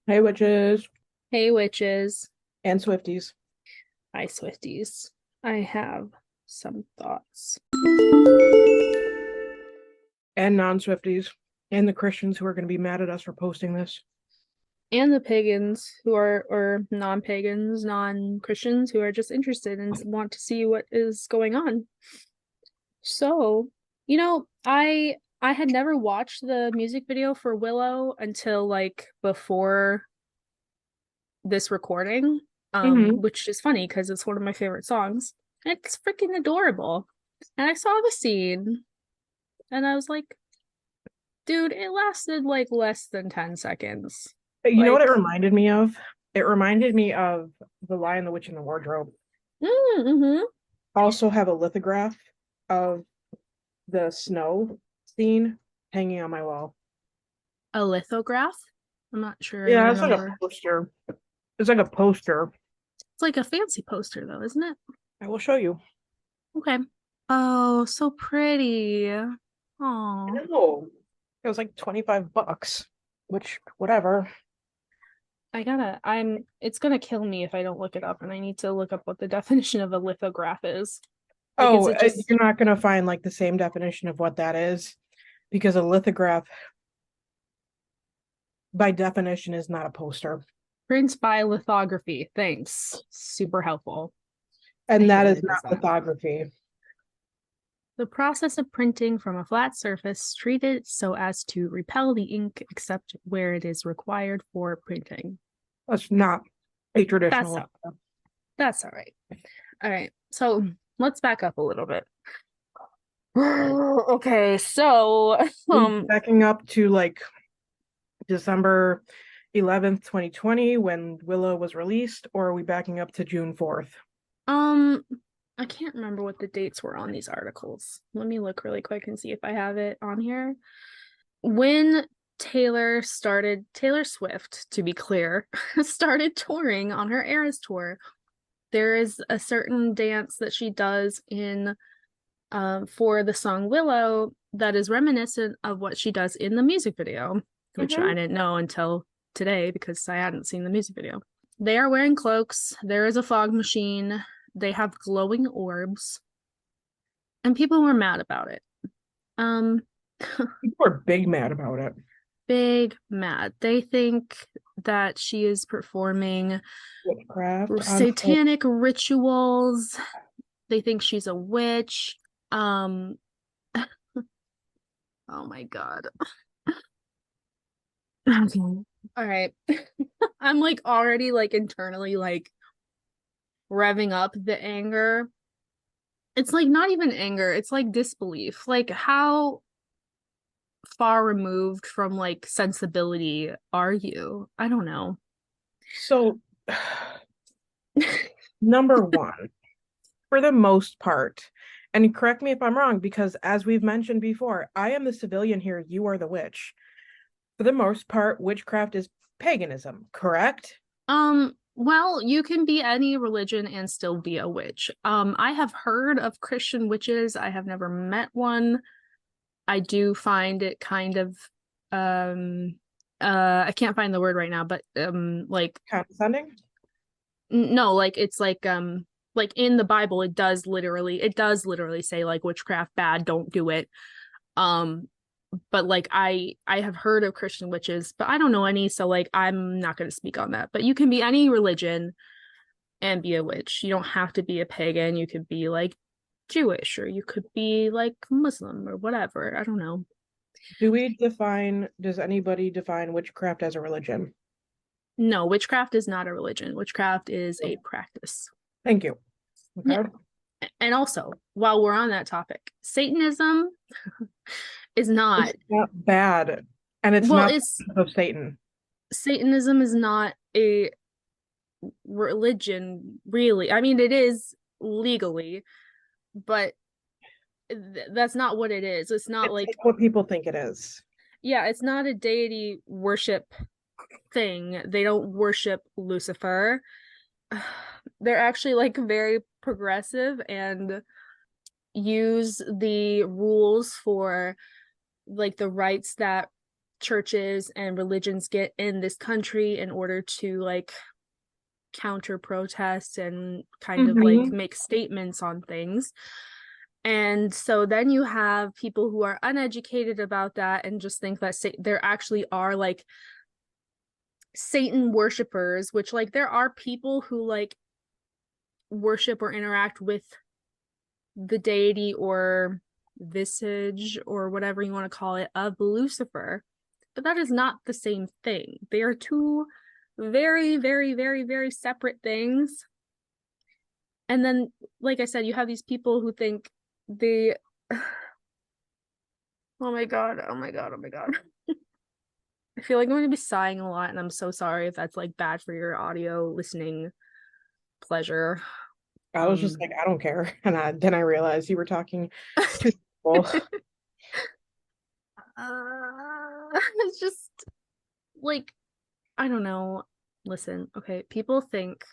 Hey, witches Hey, witches. and Swifties Hi, Swifties. I have some thoughts. and non-Swifties and the Christians who are going to be mad at us for posting this. And the pagans who are, or non-pagans, non-Christians who are just interested and want to see what is going on. So, I had never watched the music video for Willow until like before this recording, Mm-hmm. which is funny because it's one of my favorite songs. It's freaking adorable. And I saw the scene and I was like, dude, it lasted like less than 10 seconds. You know what it Like, reminded me of? It reminded me of The Lion, the Witch, and the Wardrobe. mm-hmm. Also have a lithograph of the snow scene hanging on my wall. A lithograph? I'm not sure I Yeah, it's like a remember. poster. It's like a poster. It's like a fancy poster, though, isn't it? I will show you. Okay. Oh, so pretty. I Oh, know. It was like $25, which, whatever. it's gonna kill me if I don't look it up, and I need to look up what the definition of a lithograph is. Like, is Oh, it just you're not going to find like the same definition of what that is because a lithograph by definition is not a poster. prints by lithography? Thanks. Super helpful. I And hate that when is it does not that. lithography. The process of printing from a flat surface treated so as to repel the ink except where it is required for printing. That's not a That's traditional all. That's all right. All right. So let's back up a little bit. Okay, so we backing up to like December 11th, 2020 when Willow was released, or are we backing up to June 4th? um I can't remember what the dates were on these articles. Let me look really quick and see if I have it on here. When Taylor Swift, to be clear, started touring on her Eras tour, there is a certain dance that she does in for the song Willow that is reminiscent of what she does in the music video, which I Mm-hmm. didn't know until today because I hadn't seen the music video. They are wearing cloaks. There is a fog machine. They have glowing orbs, and people were mad about it. Um, People are big mad about it. big mad. They think that she is performing Witchcraft on satanic rituals. They think she's a witch. Um, oh my God. Okay. All right. I'm like already like internally like revving up the anger. It's like not even anger, it's like disbelief. Like how far removed from like sensibility are you? I don't know. So, number one, for the most part, and correct me if I'm wrong, because as we've mentioned before, I am the civilian here, you are the witch. For the most part, witchcraft is paganism, correct? Well, you can be any religion and still be a witch. I have heard of Christian witches. I have never met one. I do find it kind of um I can't find the word right now, but like Condescending? no, like it's like in the Bible it does literally say like witchcraft bad, don't do it. Um but like I have heard of Christian witches, but I don't know any, so like I'm not going to speak on that. But you can be any religion and be a witch. You don't have to be a pagan. You could be like Jewish or you could be like Muslim or whatever. I don't know. Does anybody define witchcraft as a religion? No, witchcraft is not a religion. Witchcraft is a practice. Thank you. Yeah. Okay. And also, while we're on that topic, Satanism is It's not, not bad. And it's well, not it's of Satan. Satanism is not a religion, really. I mean, it is legally, but that's not what it is. It's not It's like, like what people think it is. yeah, it's not a deity worship thing. They don't worship Lucifer. They're actually like very progressive and use the rules for like the rights that churches and religions get in this country in order to like counter protest and kind of like make statements on things. And so then you have people who are uneducated about that and just think that there actually are like Satan worshippers, which like there are people who like worship or interact with the deity or visage or whatever you want to call it of Lucifer, but that is not the same thing. They are two very, very, very, very separate things. And then, like I said, you have these people who think they oh my god, oh my god, oh my god. I feel like I'm going to be sighing a lot, and I'm so sorry if that's like bad for your audio listening pleasure. I was just like, I don't care. And then I realized you were talking to people. It's just like, I don't know. Listen, okay, people think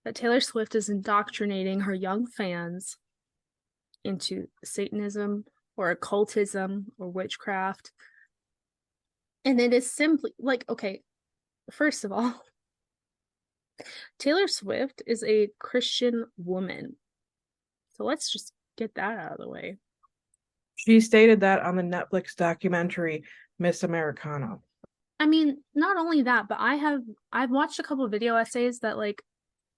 that Taylor Swift is indoctrinating her young fans into Satanism or occultism or witchcraft. And it is simply like, okay, first of all, Taylor Swift is a Christian woman. So let's just get that out of the way. She stated that on the Netflix documentary Miss Americana. I mean, not only that, but I've watched a couple of video essays that like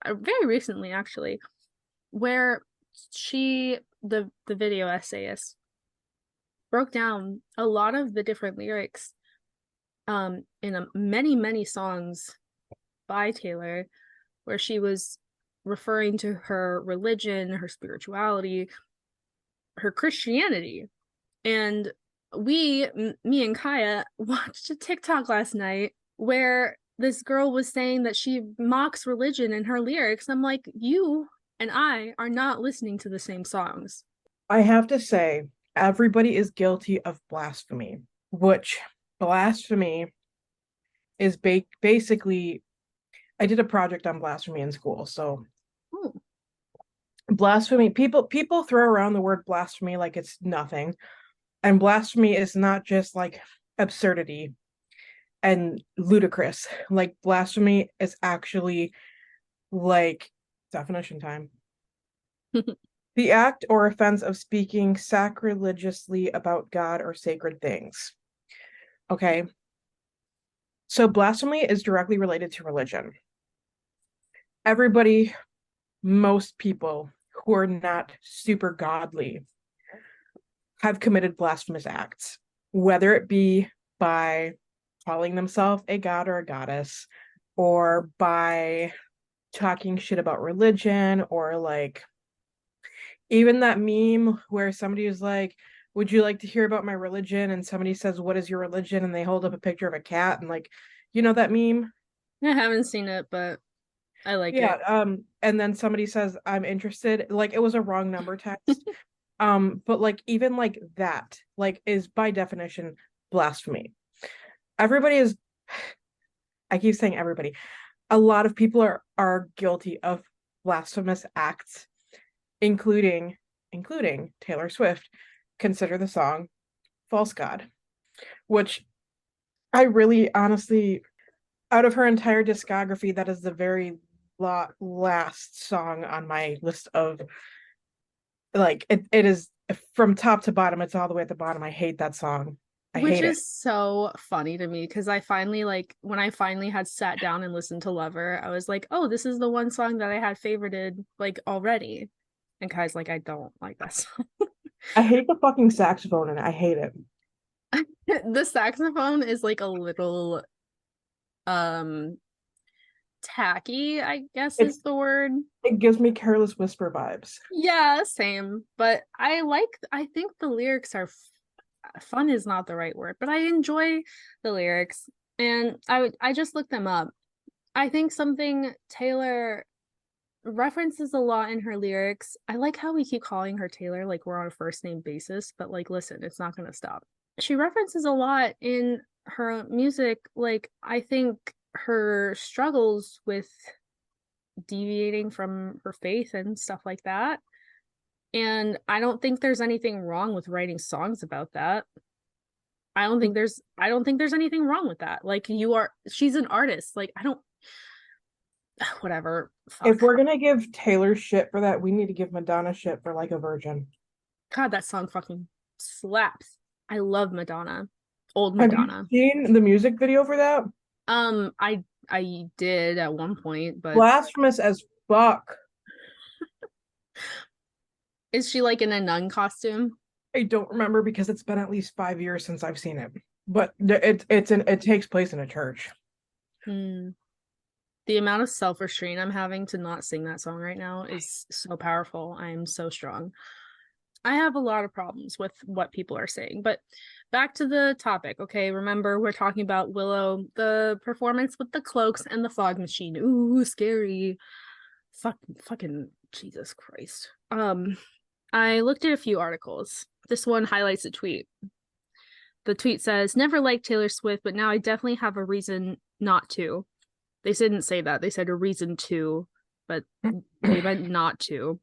very recently actually, where the video essayist broke down a lot of the different lyrics in many songs by Taylor, where she was referring to her religion, her spirituality, her Christianity. And me and Kaya watched a TikTok last night where this girl was saying that she mocks religion in her lyrics. I'm like, you and I are not listening to the same songs. I have to say, everybody is guilty of blasphemy, which blasphemy is basically, I did a project on blasphemy in school. So blasphemy, people throw around the word blasphemy like it's nothing. And blasphemy is not just like absurdity and ludicrous. Like blasphemy is actually like definition time. The act or offense of speaking sacrilegiously about God or sacred things. Okay. So blasphemy is directly related to religion. Everybody, most people who are not super godly have committed blasphemous acts, whether it be by calling themselves a god or a goddess, or by talking shit about religion, or like even that meme where somebody is like, would you like to hear about my religion? And somebody says, what is your religion? And they hold up a picture of a cat, and like, you know that meme? I haven't seen it, but I like it. And then somebody says, I'm interested. Like it was a wrong number text. But like even like that, like is by definition blasphemy. Everybody is, I keep saying everybody. A lot of people are guilty of blasphemous acts, including Taylor Swift. Consider the song False God, which I really honestly, out of her entire discography, that is the very last song on my list of, like, it is from top to bottom, it's all the way at the bottom. I hate that song. Which is so funny to me because I finally, like, when I finally had sat down and listened to Lover, I was like, oh, this is the one song that I had favorited like already. And Kai's like, I don't like that song. I hate the fucking saxophone and I hate it. The saxophone is like a little tacky, I guess is the word. It gives me Careless Whisper vibes. Yeah, same. But I think the lyrics are fun is not the right word, but I enjoy the lyrics, and I just looked them up. I think something Taylor references a lot in her lyrics. I like how we keep calling her Taylor like we're on a first name basis, but like listen, it's not going to stop. She references a lot in her music, like I think her struggles with deviating from her faith and stuff like that. And I don't think there's anything wrong with writing songs about that. I don't think there's anything wrong with that. Like she's an artist. Like I don't whatever. If Fuck. we're gonna give Taylor shit for that, we need to give Madonna shit for Like a Virgin. God, that song fucking slaps. I love Madonna. Old Have you Madonna. seen the music video for that? I did at one point, but Blasphemous as fuck. is she like in a nun costume? I don't remember because it's been at least 5 years since I've seen it. But it takes place in a church. Hmm. The amount of self-restraint I'm having to not sing that song right now is so powerful. I am so strong. I have a lot of problems with what people are saying, but back to the topic. Okay, remember we're talking about Willow, the performance with the cloaks and the fog machine. Ooh, scary. Fucking Jesus Christ. I looked at a few articles. This one highlights a tweet. The tweet says, "Never liked Taylor Swift, but now I definitely have a reason not to." They didn't say that. They said a reason to, but they meant not to.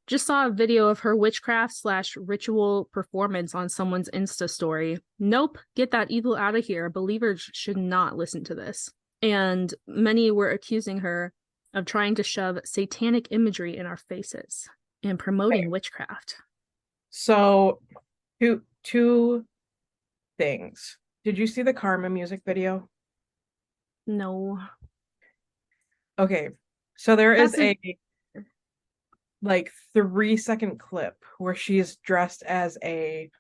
Just saw a video of her witchcraft/ritual performance on someone's Insta story. Nope, get that evil out of here. Believers should not listen to this. And many were accusing her of trying to shove satanic imagery in our faces and promoting witchcraft. So, two things. Did you see the Karma music video? No. Okay, so there is That's a like 3-second clip where she's dressed as a,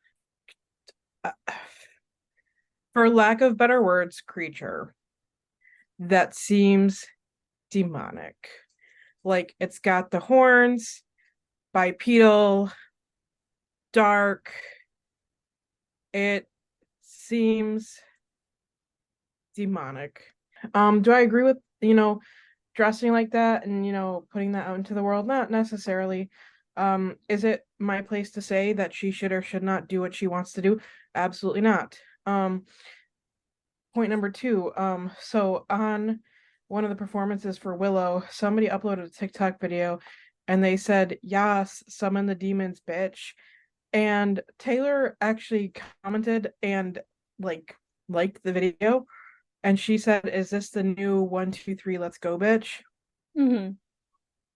for lack of better words, creature that seems demonic. Like it's got the horns, bipedal, dark. It seems demonic. Do I agree with, dressing like that and, putting that out into the world? Not necessarily. Is it my place to say that she should or should not do what she wants to do? Absolutely not. Point number two, so on one of the performances for Willow, somebody uploaded a TikTok video and they said, "Yas, summon the demons, bitch." And Taylor actually commented and liked the video, and she said, "Is this the new 1, 2, 3, let's go, bitch?" mm-hmm.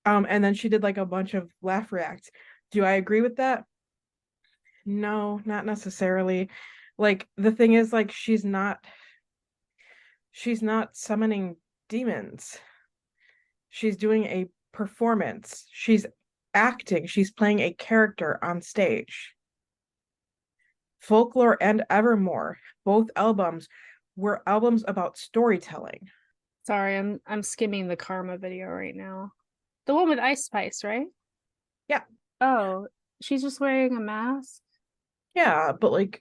And then she did like a bunch of laugh reacts. Do I agree with that? No, not necessarily. Like the thing is, like she's not summoning demons. She's doing a performance. She's acting. She's playing a character on stage. Folklore and Evermore, both albums were albums about storytelling. Sorry, I'm skimming the Karma video right now. The one with Ice Spice, right? Yeah. Oh, she's just wearing a mask. Yeah, but like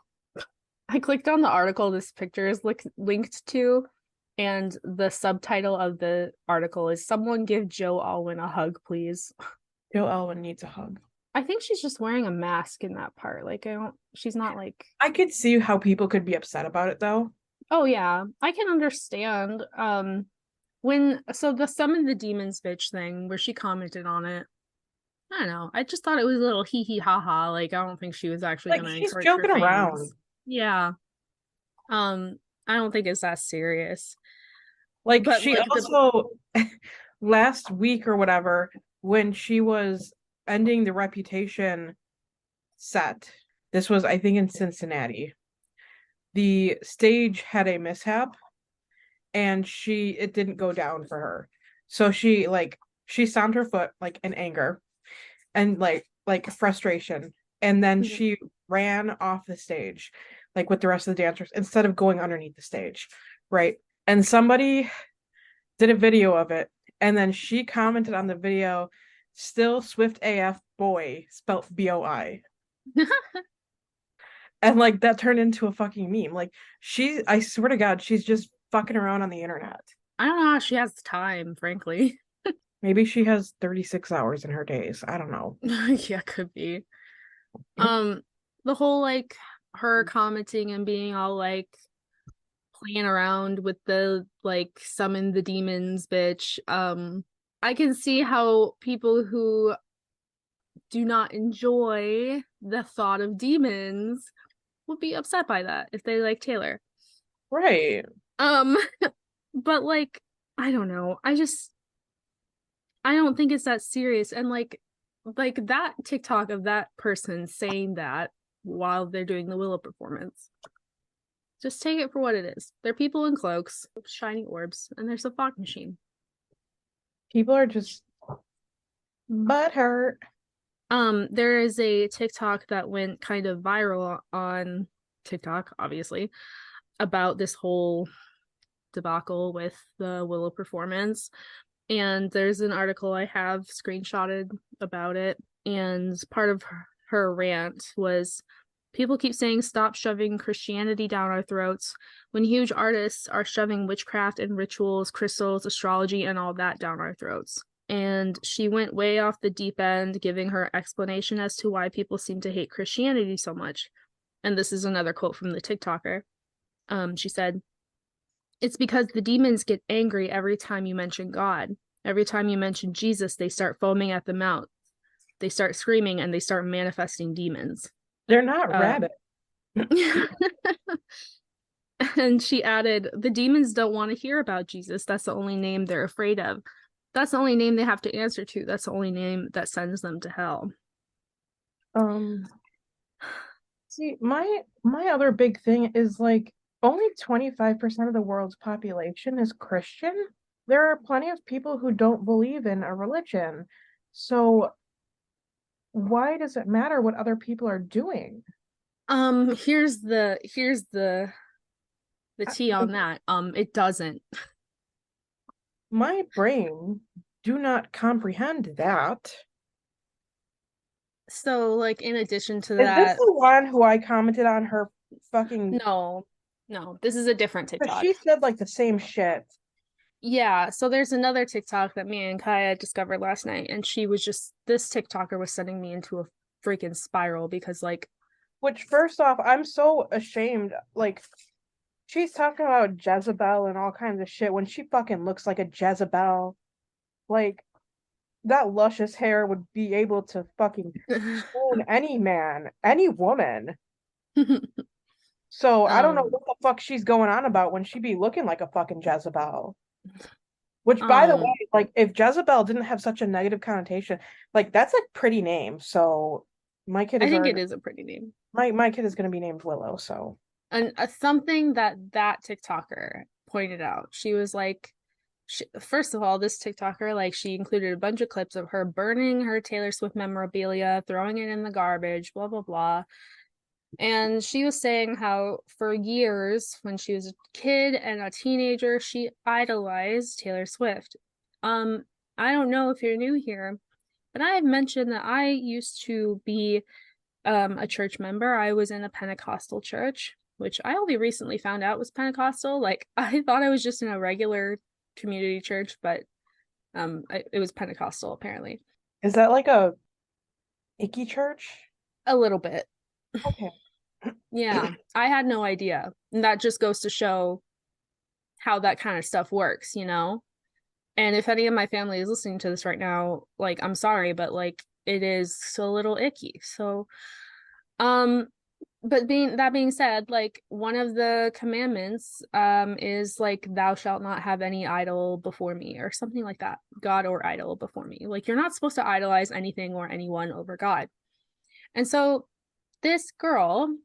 I clicked on the article this picture is linked to, and the subtitle of the article is "Someone give Joe Alwyn a hug, please." Joe Alwyn needs a hug. I think she's just wearing a mask in that part. Like she's not like I could see how people could be upset about it though. Oh yeah, I can understand. So the summon the demons bitch thing where she commented on it. I don't know. I just thought it was a little hee hee ha ha. Like I don't think she was actually Like gonna she's encourage joking her around. fans. Yeah. I don't think it's that serious. Like But she like also last week or whatever, when she was ending the Reputation set, this was I think in Cincinnati, the stage had a mishap and it didn't go down for her. So she stomped her foot like in anger and like frustration, and then she ran off the stage like with the rest of the dancers instead of going underneath the stage, right? And somebody did a video of it, and then she commented on the video, "Still Swift AF boy," spelt BOI. And like that turned into a fucking meme. Like I swear to God, she's just fucking around on the internet. I don't know how she has time, frankly. Maybe she has 36 hours in her days. I don't know. Yeah, could be. The whole like her commenting and being all like playing around with the like summon the demons bitch. I can see how people who do not enjoy the thought of demons would be upset by that if they like Taylor. Right. But like, I don't know. I don't think it's that serious. And like that TikTok of that person saying that while they're doing the Willow performance. Just take it for what it is. They're people in cloaks, shiny orbs, and there's a fog machine. People are just butthurt. There is a TikTok that went kind of viral on TikTok, obviously, about this whole debacle with the Willow performance. And there's an article I have screenshotted about it. And part of her rant was, people keep saying stop shoving Christianity down our throats when huge artists are shoving witchcraft and rituals, crystals, astrology, and all that down our throats. And she went way off the deep end, giving her explanation as to why people seem to hate Christianity so much. And this is another quote from the TikToker. She said, "It's because the demons get angry every time you mention God. Every time you mention Jesus, they start foaming at the mouth. They start screaming and they start manifesting demons." They're not rabbits. And she added, "The demons don't want to hear about Jesus. That's the only name they're afraid of. That's the only name they have to answer to. That's the only name that sends them to hell." See, my other big thing is like only 25% of the world's population is Christian. There are plenty of people who don't believe in a religion. So why does it matter what other people are doing? Here's the tea on that. It doesn't. My brain do not comprehend that. So, like, in addition to Is this that, the one who I commented on her fucking? no, this is a different But TikTok. she said like the same shit. Yeah, so there's another TikTok that me and Kaya discovered last night, and this TikToker was sending me into a freaking spiral because, like, Which, first off, I'm so ashamed. Like, she's talking about Jezebel and all kinds of shit when she fucking looks like a Jezebel. Like, that luscious hair would be able to fucking own any man, any woman. So I don't know what the fuck she's going on about when she be looking like a fucking Jezebel. Which, by the way, like, if Jezebel didn't have such a negative connotation, like, that's a pretty name. So my kid I is think already it is a pretty name. my kid is going to be named Willow. So And something that TikToker pointed out, she was like, first of all, this TikToker, like, she included a bunch of clips of her burning her Taylor Swift memorabilia, throwing it in the garbage, blah blah blah. And she was saying how for years, when she was a kid and a teenager, she idolized Taylor Swift. I don't know if you're new here, but I have mentioned that I used to be a church member. I was in a Pentecostal church, which I only recently found out was Pentecostal. Like, I thought I was just in a regular community church, but it was Pentecostal apparently. is that like a icky church? A little bit. Okay. Yeah, I had no idea. And that just goes to show how that kind of stuff works, you know? And if any of my family is listening to this right now, like, I'm sorry, but like, it is a little icky. So, but being said, like, one of the commandments is like, thou shalt not have any idol before me, or something like that. God or idol before me. Like, you're not supposed to idolize anything or anyone over God. And so this girl,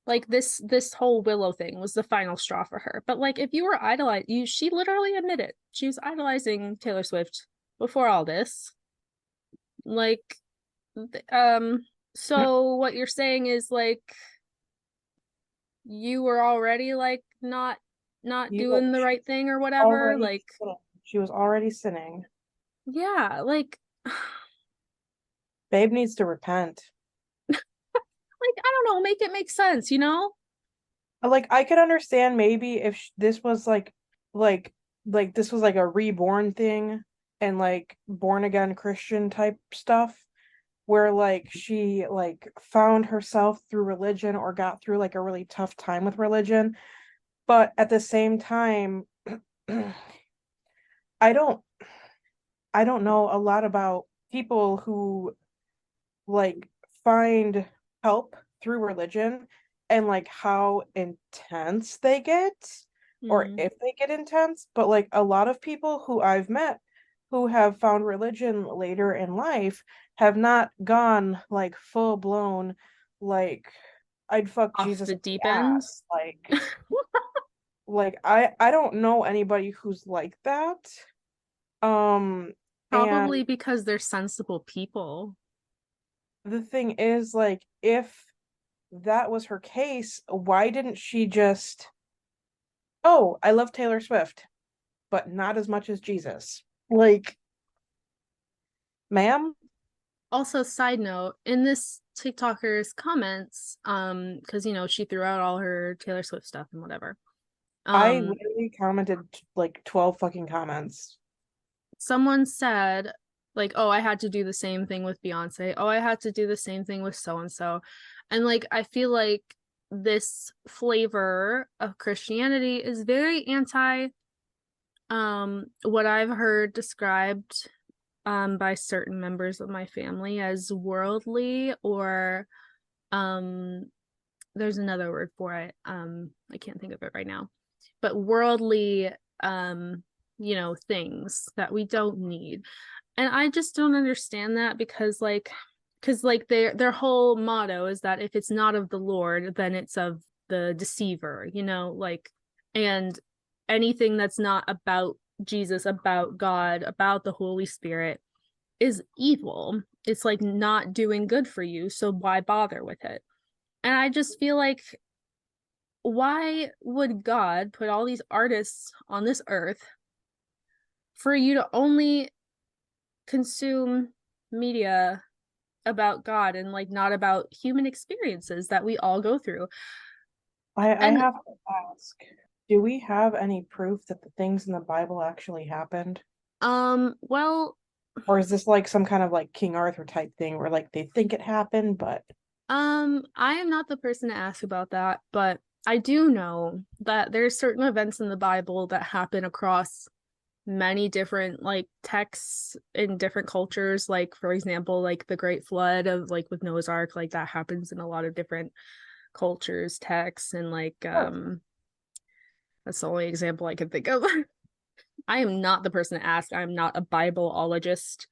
like, this whole Willow thing was the final straw for her. But like, if you were idolizing, she literally admitted she was idolizing Taylor Swift before all this. Like, so what you're saying is, like, you were already like not doing the right thing or whatever. Like, She was already sinning. yeah, like, Babe needs to repent. like, I don't know, make it make sense, you know? Like, I could understand maybe if this was like this was like a reborn thing and like born again Christian type stuff where like she like found herself through religion or got through like a really tough time with religion. But at the same time, I don't know a lot about people who like find help through religion and like how intense they get, or Mm. if they get intense. But like a lot of people who I've met who have found religion later in life have not gone like full blown, like I'd fuck Off Jesus the in the deep end. ass. Like I don't know anybody who's like that. And Probably because they're sensible people. the thing is, like, if that was her case, why didn't she just, oh, I love Taylor Swift, but not as much as Jesus? Like, ma'am, Also, side note, in this TikToker's comments, because she threw out all her Taylor Swift stuff and whatever. I Um, literally commented like 12 fucking comments. Someone said, like, oh, I had to do the same thing with Beyonce. Oh, I had to do the same thing with so and so. And like, I feel like this flavor of Christianity is very anti what I've heard described by certain members of my family as worldly, or um there's another word for it. I can't think of it right now. But worldly things that we don't need. And I just don't understand that, because their whole motto is that if it's not of the Lord, then it's of the deceiver, like, and anything that's not about Jesus, about God, about the Holy Spirit is evil. It's like not doing good for you, so why bother with it? And I just feel like, why would God put all these artists on this earth for you to only consume media about God and like not about human experiences that we all go through? I And have to ask, do we have any proof that the things in the Bible actually happened? well, Or is this like some kind of like King Arthur type thing where like they think it happened, but I am not the person to ask about that, but I do know that there's certain events in the Bible that happen across many different like texts in different cultures. Like, for example, like the Great Flood of like with Noah's Ark, like that happens in a lot of different cultures, texts, and like oh, that's the only example I can think of. I am not the person to ask. I'm not a Bibleologist.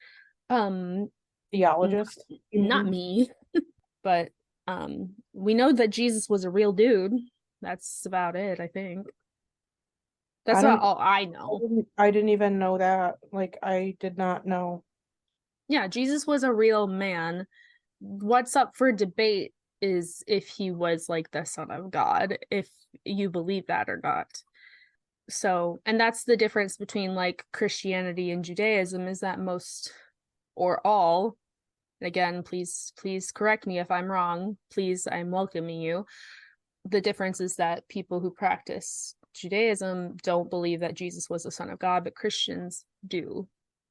Um not, theologist, you not mean? me. But we know that Jesus was a real dude. That's about it, I think. I That's about don't all I know. I didn't even know that. Like I did not know. Yeah, Jesus was a real man. What's up for debate is if he was like the son of God, if you believe that or not. So, and that's the difference between like Christianity and Judaism, is that most or all, and again, please correct me if I'm wrong. Please, I'm welcoming you. The difference is that people who practice Judaism don't believe that Jesus was the son of God, but Christians do.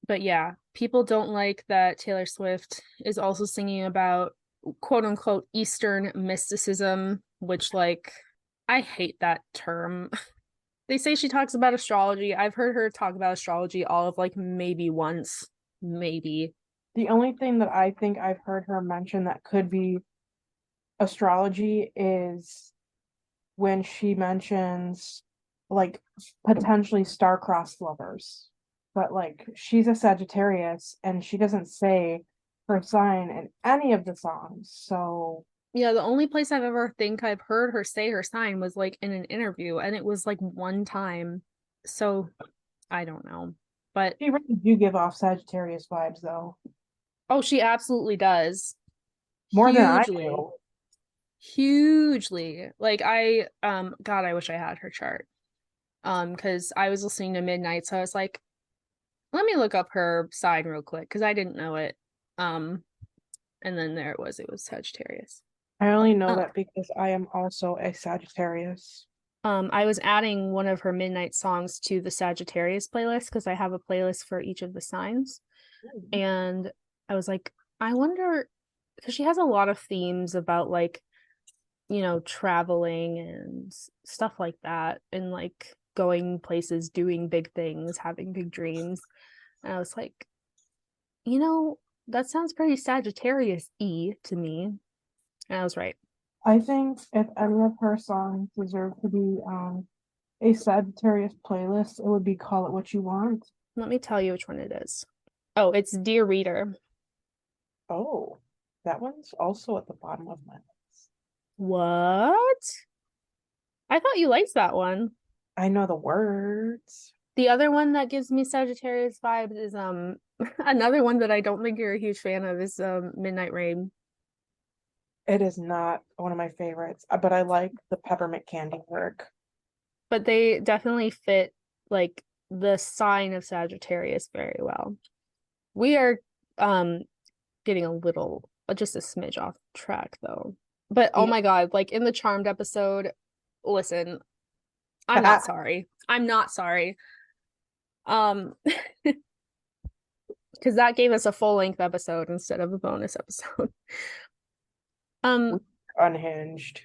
But yeah, people don't like that Taylor Swift is also singing about quote unquote Eastern mysticism, which, like, I hate that term. They say she talks about astrology. I've heard her talk about astrology all of like maybe once, maybe. The only thing that I think I've heard her mention that could be astrology is when she mentions like potentially star-crossed lovers. But like she's a Sagittarius and she doesn't say her sign in any of the songs. So Yeah, the only place I've ever think I've heard her say her sign was like in an interview, and it was like one time. So I don't know. But she really do give off Sagittarius vibes though. oh, she absolutely does. More than I Hugely. do. Hugely. Like, God, I wish I had her chart. Because I was listening to Midnight, so I was like, let me look up her sign real quick because I didn't know it. Um, and then there it was Sagittarius. I only know Uh, that because I am also a Sagittarius. I was adding one of her Midnight songs to the Sagittarius playlist because I have a playlist for each of the signs. And I was like, I wonder, because she has a lot of themes about like, traveling and stuff like that, and like going places, doing big things, having big dreams. And I was like, that sounds pretty Sagittarius-y to me. And I was right. I think if any of her songs deserve to be a Sagittarius playlist, it would be Call It What You Want. Let me tell you which one it is. Oh, it's Dear Reader. Oh, that one's also at the bottom of my list. What? I thought you liked that one. I know the words. The other one that gives me Sagittarius vibes is another one that I don't think you're a huge fan of is Midnight Rain. It is not one of my favorites, but I like the peppermint candy work. But they definitely fit like the sign of Sagittarius very well. We are getting a little just a smidge off track though. But oh Yeah. my God, like in the Charmed episode, listen, I'm not sorry. I'm not sorry. Um because that gave us a full-length episode instead of a bonus episode. Unhinged.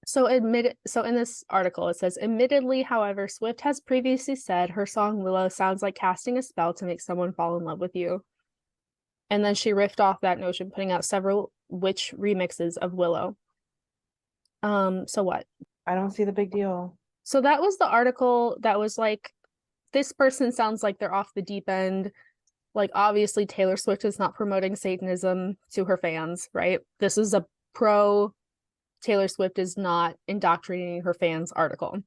So in this article it says, admittedly, however, Swift has previously said her song Willow sounds like casting a spell to make someone fall in love with you. And then she riffed off that notion, putting out several witch remixes of Willow. So what? I don't see the big deal. So that was the article that was like, this person sounds like they're off the deep end. Like, obviously, Taylor Swift is not promoting Satanism to her fans, right? This is a pro Taylor Swift is not indoctrinating her fans article.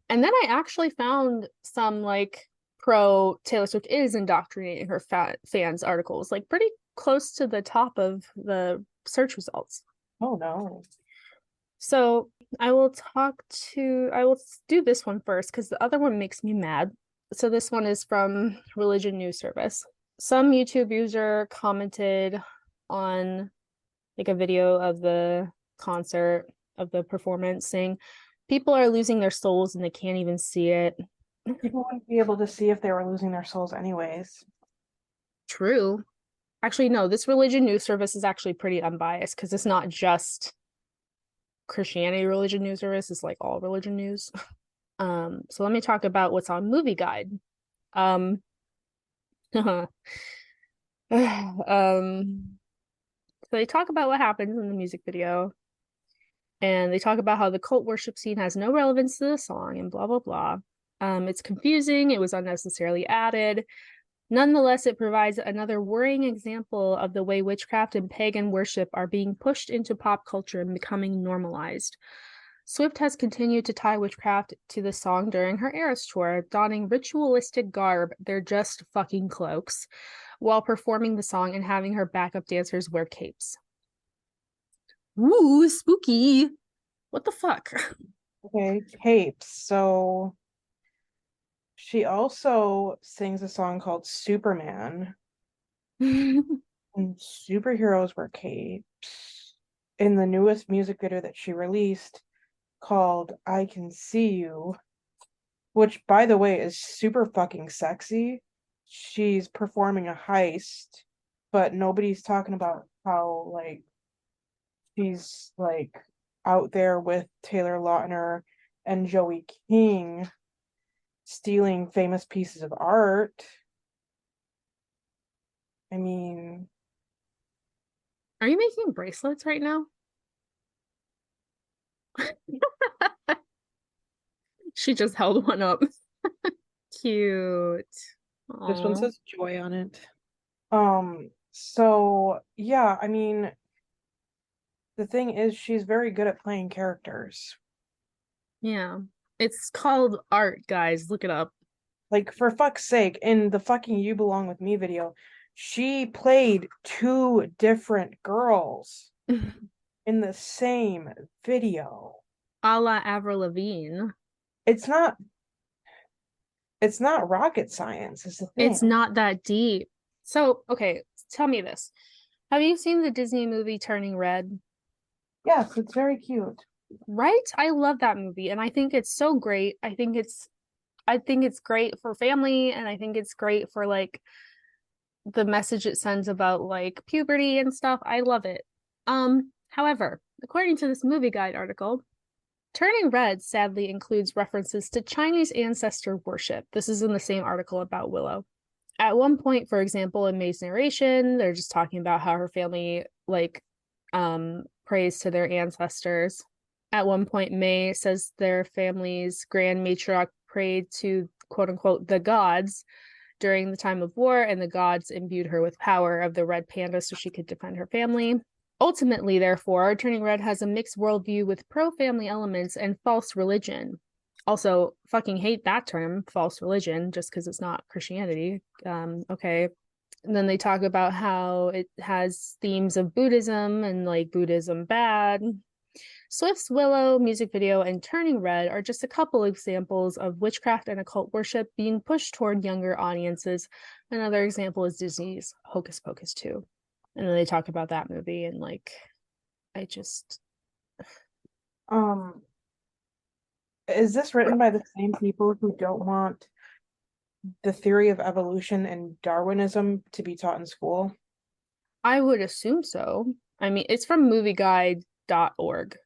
And then I actually found some like pro Taylor Swift is indoctrinating her fans articles, like pretty close to the top of the search results. Oh no. So I will do this one first because the other one makes me mad. So this one is from Religion News Service. Some YouTube user commented on like a video of the concert, of the performance, saying people are losing their souls and they can't even see it. People wouldn't be able to see if they were losing their souls anyways. True. Actually, no, this Religion News Service is actually pretty unbiased because it's not just Christianity Religion News Service, it's like all religion news. So let me talk about what's on Movie Guide. So they talk about what happens in the music video, and they talk about how the cult worship scene has no relevance to the song and blah blah blah. It's confusing, it was unnecessarily added. Nonetheless, it provides another worrying example of the way witchcraft and pagan worship are being pushed into pop culture and becoming normalized. Swift has continued to tie witchcraft to the song during her Eras tour, donning ritualistic garb, they're just fucking cloaks, while performing the song and having her backup dancers wear capes. Ooh, spooky. What the fuck? Okay, capes. So she also sings a song called Superman. And superheroes wear capes. In the newest music video that she released called I Can See You, which by the way is super fucking sexy. She's performing a heist, but nobody's talking about how like she's like out there with Taylor Lautner and Joey King stealing famous pieces of art. I mean, Are you making bracelets right now? She just held one up. Cute. this one Aww. says joy on it. So yeah, I mean, the thing is she's very good at playing characters. Yeah. It's called art, guys. Look it up. Like, for fuck's sake, in the fucking You Belong With Me video, she played two different girls in the same video. A la Avril Lavigne. It's not rocket science, is the thing. It's not that deep. So, okay, tell me this. Have you seen the Disney movie Turning Red? Yes, it's very cute. Right? I love that movie and I think it's so great. I think it's great for family and I think it's great for like the message it sends about like puberty and stuff. I love it. However, according to this movie guide article, Turning Red sadly includes references to Chinese ancestor worship. This is in the same article about Willow. At one point, for example, in May's narration, they're just talking about how her family like praise to their ancestors. At one point, May says their family's grand matriarch prayed to quote unquote the gods during the time of war, and the gods imbued her with power of the red panda so she could defend her family. Ultimately, therefore, Turning Red has a mixed worldview with pro-family elements and false religion. Also, fucking hate that term, false religion, just because it's not Christianity. Okay. And then they talk about how it has themes of Buddhism and like Buddhism bad. Swift's Willow music video and Turning Red are just a couple examples of witchcraft and occult worship being pushed toward younger audiences. Another example is Disney's Hocus Pocus 2. And then they talk about that movie and like, I just... Is this written by the same people who don't want the theory of evolution and Darwinism to be taught in school? I would assume so. I mean, it's from movieguide.org.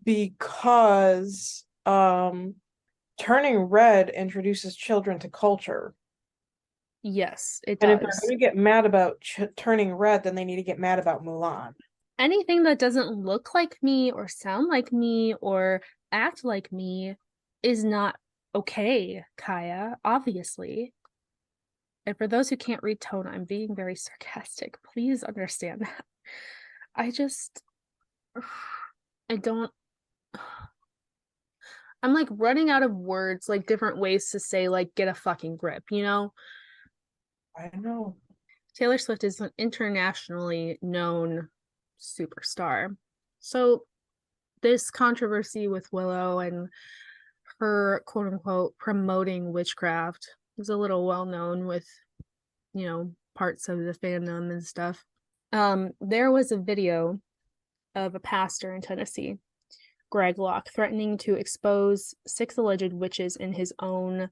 Because Turning Red introduces children to culture. Yes, it And if they're does. going to get mad about Turning Red, then they need to get mad about Mulan. Anything that doesn't look like me or sound like me or act like me is not okay, Kaya, obviously. And for those who can't read tone, I'm being very sarcastic. Please understand that. I don't... I'm like running out of words, like different ways to say, like, get a fucking grip, you know? I know. Taylor Swift is an internationally known superstar. So this controversy with Willow and her quote unquote promoting witchcraft is a little well known with, you know, parts of the fandom and stuff. There was a video of a pastor in Tennessee, Greg Locke, threatening to expose 6 alleged witches in his own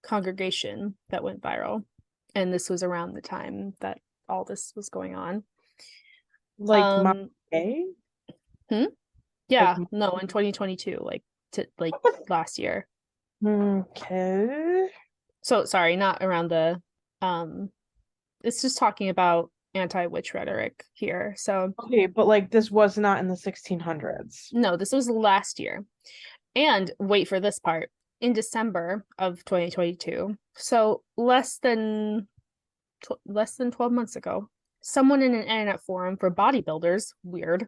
congregation that went viral. And this was around the time that all this was going on. Like May? Yeah, Like, no, in 2022, like last year. Okay. So sorry, not around the it's just talking about anti-witch rhetoric here. So Okay, but like this was not in the 1600s. no, this was last year. And wait for this part. In December of 2022, so less than 12 months ago, someone in an internet forum for bodybuilders, weird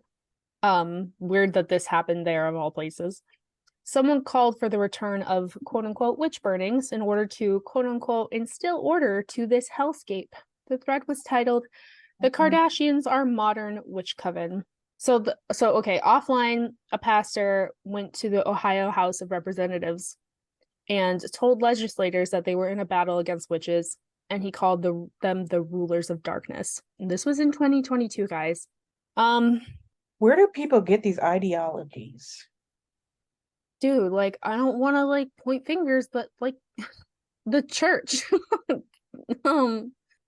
that this happened there of all places, someone called for the return of quote unquote witch burnings in order to quote unquote instill order to this hellscape. The thread was titled "The Kardashians Are Modern Witch Coven." So offline, a pastor went to the Ohio House of Representatives and told legislators that they were in a battle against witches, and he called them the rulers of darkness. And this was in 2022, guys. Where do people get these ideologies? Dude, like, I don't want to like point fingers, but like the church.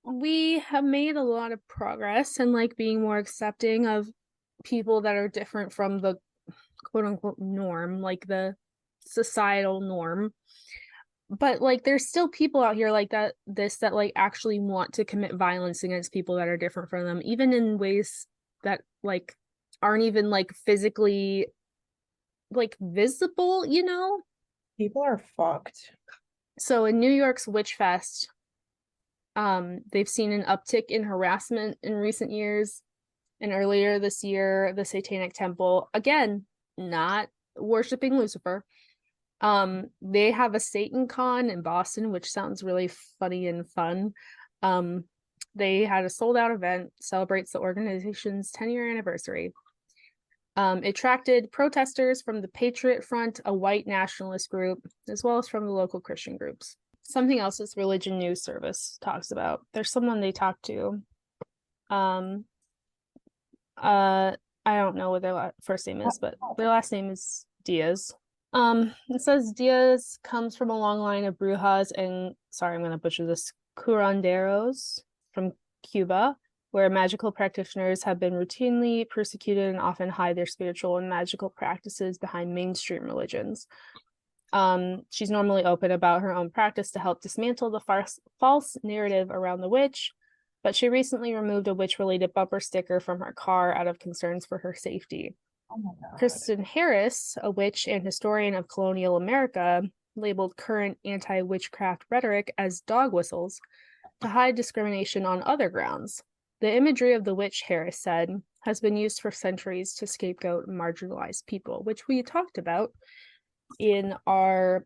We have made a lot of progress in like being more accepting of people that are different from the quote unquote norm, like the societal norm. But like there's still people out here like that like actually want to commit violence against people that are different from them, even in ways that like aren't even like physically like visible, you know? People are fucked. So in New York's Witch Fest, they've seen an uptick in harassment in recent years. And earlier this year, the Satanic Temple, again, not worshiping Lucifer, they have a Satan Con in Boston, which sounds really funny and fun. They had a sold-out event, celebrates the organization's 10-year anniversary. It attracted protesters from the Patriot Front, a white nationalist group, as well as from the local Christian groups. Something else this Religion News Service talks about. There's someone they talk to. I don't know what their first name is, but their last name is Diaz. It says Diaz comes from a long line of brujas and, sorry, I'm going to butcher this, curanderos from Cuba, where magical practitioners have been routinely persecuted and often hide their spiritual and magical practices behind mainstream religions. She's normally open about her own practice to help dismantle the false narrative around the witch. but she recently removed a witch-related bumper sticker from her car out of concerns for her safety. Oh my God. Kristen Harris, a witch and historian of colonial America, labeled current anti-witchcraft rhetoric as dog whistles to hide discrimination on other grounds. The imagery of the witch, Harris said, has been used for centuries to scapegoat marginalized people, which we talked about in our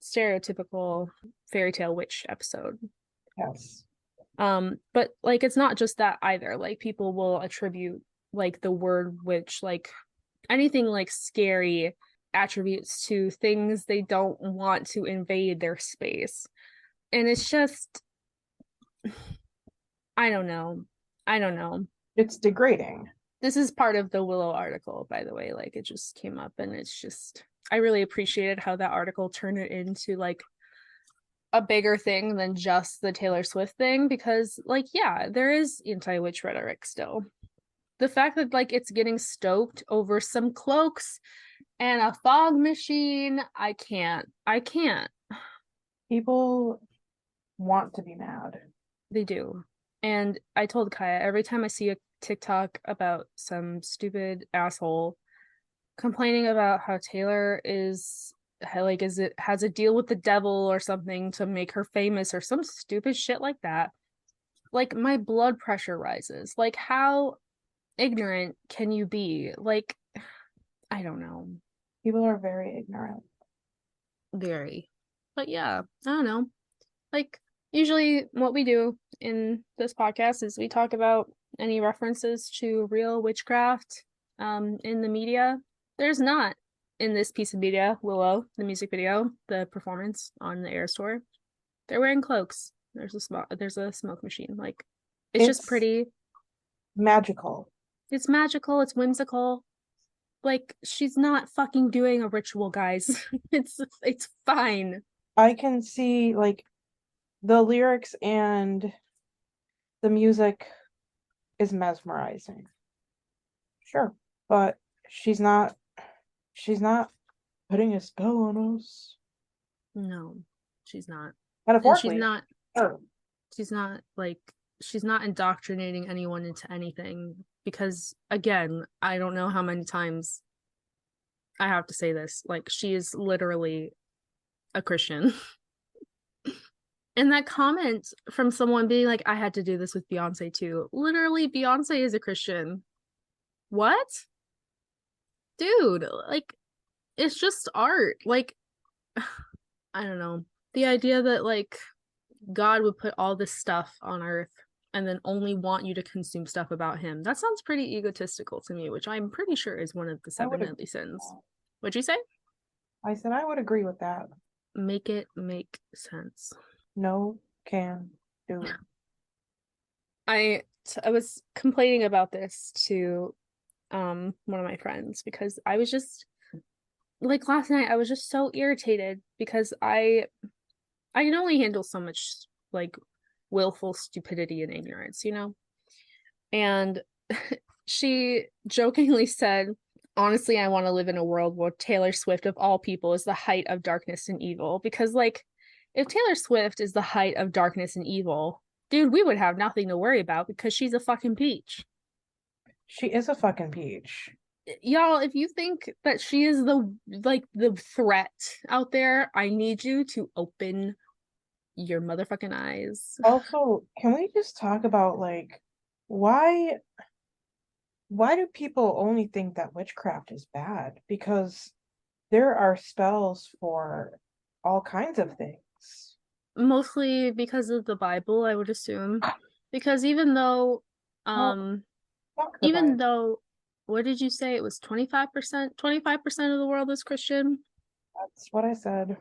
stereotypical fairy tale witch episode. Yes. But like it's not just that either. Like people will attribute like the word witch, like anything like scary attributes to things they don't want to invade their space. And it's just I don't know. It's degrading. This is part of the Willow article, by the way. Like it just came up and it's just I really appreciated how that article turned it into like a bigger thing than just the Taylor Swift thing, because like yeah, there is anti-witch rhetoric still. The fact that like it's getting stoked over some cloaks and a fog machine, I can't. People want to be mad. They do. And I told Kaya, every time I see a TikTok about some stupid asshole complaining about how Taylor is has a deal with the devil or something to make her famous or some stupid shit like that, like my blood pressure rises. Like how ignorant can you be? Like I don't know. People are very ignorant. Very. But yeah, I don't know. Like usually what we do in this podcast is we talk about any references to real witchcraft in the media. There's not in this piece of media, Willow, the music video, the performance on the Eras Tour. They're wearing cloaks. There's a smoke machine. Like it's just pretty magical. It's magical, it's whimsical. Like she's not fucking doing a ritual, guys. It's fine. I can see like the lyrics and the music is mesmerizing. Sure, but she's not putting a spell on us. No, she's not. Metaphorically. She's not. Sure. She's not indoctrinating anyone into anything, because again, I don't know how many times I have to say this. Like she is literally a Christian. And that comment from someone being like, I had to do this with Beyonce too. Literally, Beyonce is a Christian. What? Dude, like, it's just art. Like, I don't know. The idea that, like, God would put all this stuff on earth and then only want you to consume stuff about him. That sounds pretty egotistical to me, which I'm pretty sure is one of the 7 deadly sins. What'd you say? I said I would agree with that. Make it make sense. No can do. I was complaining about this to one of my friends because I was just like last night I was just so irritated because I can only handle so much like willful stupidity and ignorance, you know? And she jokingly said, honestly, I want to live in a world where Taylor Swift of all people is the height of darkness and evil, because like if Taylor Swift is the height of darkness and evil, dude, we would have nothing to worry about because she's a fucking peach. She is a fucking peach. Y'all, if you think that she is the threat out there, I need you to open your motherfucking eyes. Also, can we just talk about like why do people only think that witchcraft is bad? Because there are spells for all kinds of things. Mostly because of the Bible, I would assume. Because even though what did you say? It was 25%? 25% of the world is Christian? That's what I said.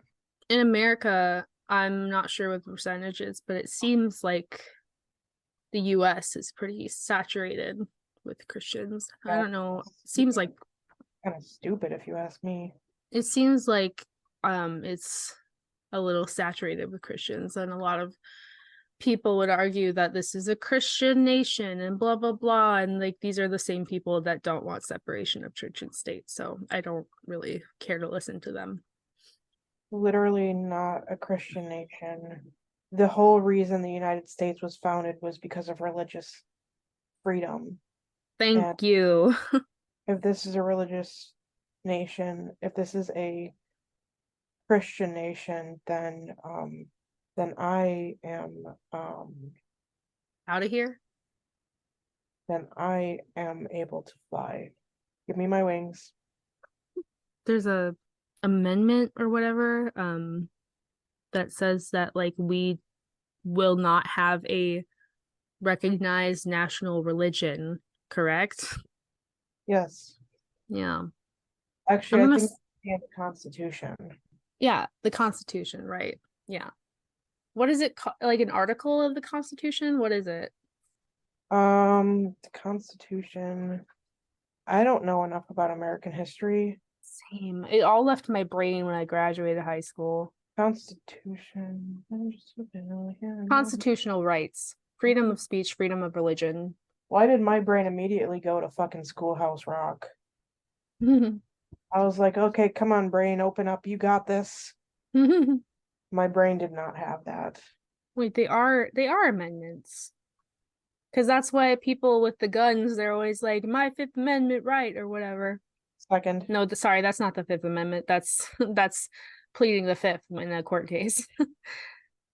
In America, I'm not sure what the percentage is, but it seems like the US is pretty saturated with Christians. I don't know. It seems like kind of stupid if you ask me. It seems like it's a little saturated with Christians, and a lot of people would argue that this is a Christian nation and blah blah blah, and like these are the same people that don't want separation of church and state, so I don't really care to listen to them. Literally not a Christian nation. the whole reason the United States was founded was because of religious freedom. And Thank you. if this is a religious nation, if this is a Christian nation, then I am Out of here. able to fly. Give me my wings. There's a amendment or whatever that says that like we will not have a recognized national religion, correct? Yes. Yeah. Actually, I'm I gonna think it's the Constitution. yeah, the Constitution, right? Yeah. What is it like an article of the Constitution? What is it? The Constitution. I don't know enough about American history. Same. It all left my brain when I graduated high school. Constitution. Constitutional rights, freedom of speech, freedom of religion. Why did my brain immediately go to fucking Schoolhouse Rock? I was like, okay, come on, brain, open up. You got this. My brain did not have that. Wait, they are amendments. Because that's why people with the guns, they're always like, my Fifth Amendment right or whatever. Second. No, sorry, that's not the Fifth Amendment. That's pleading the Fifth in a court case.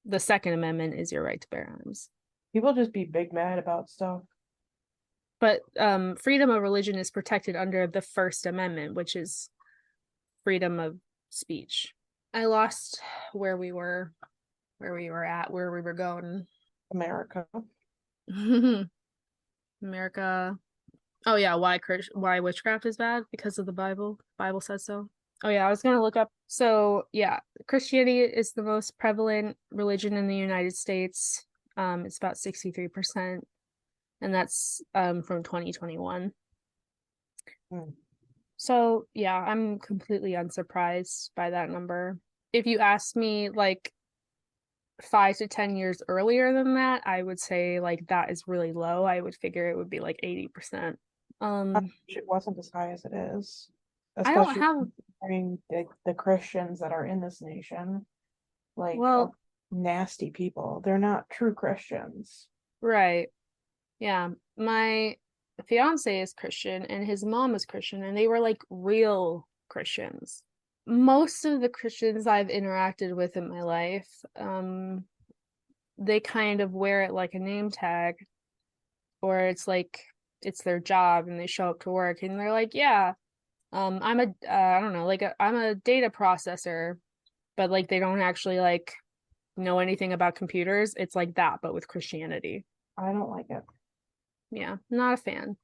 The Second Amendment is your right to bear arms. People just be big mad about stuff. But freedom of religion is protected under the First Amendment, which is freedom of speech. I lost where we were going. America. America. Oh yeah, why witchcraft is bad? Because of the Bible. Bible says so. Oh yeah, I was gonna look up. So yeah, Christianity is the most prevalent religion in the United States. It's about 63%, and that's from 2021. So yeah, I'm completely unsurprised by that number. If you asked me like 5 to 10 years earlier than that, I would say like that is really low. I would figure it would be like 80%. It wasn't as high as it is. I don't have the Christians that are in this nation, like well, nasty people. They're not true Christians. right. Yeah. My fiance is Christian and his mom is Christian, and they were like real Christians. Most of the Christians I've interacted with in my life, they kind of wear it like a name tag, or it's like it's their job and they show up to work and they're like, yeah, I'm a I don't know, like I'm a data processor, but like they don't actually like know anything about computers. It's like that, but with Christianity. I don't like it. Yeah, not a fan.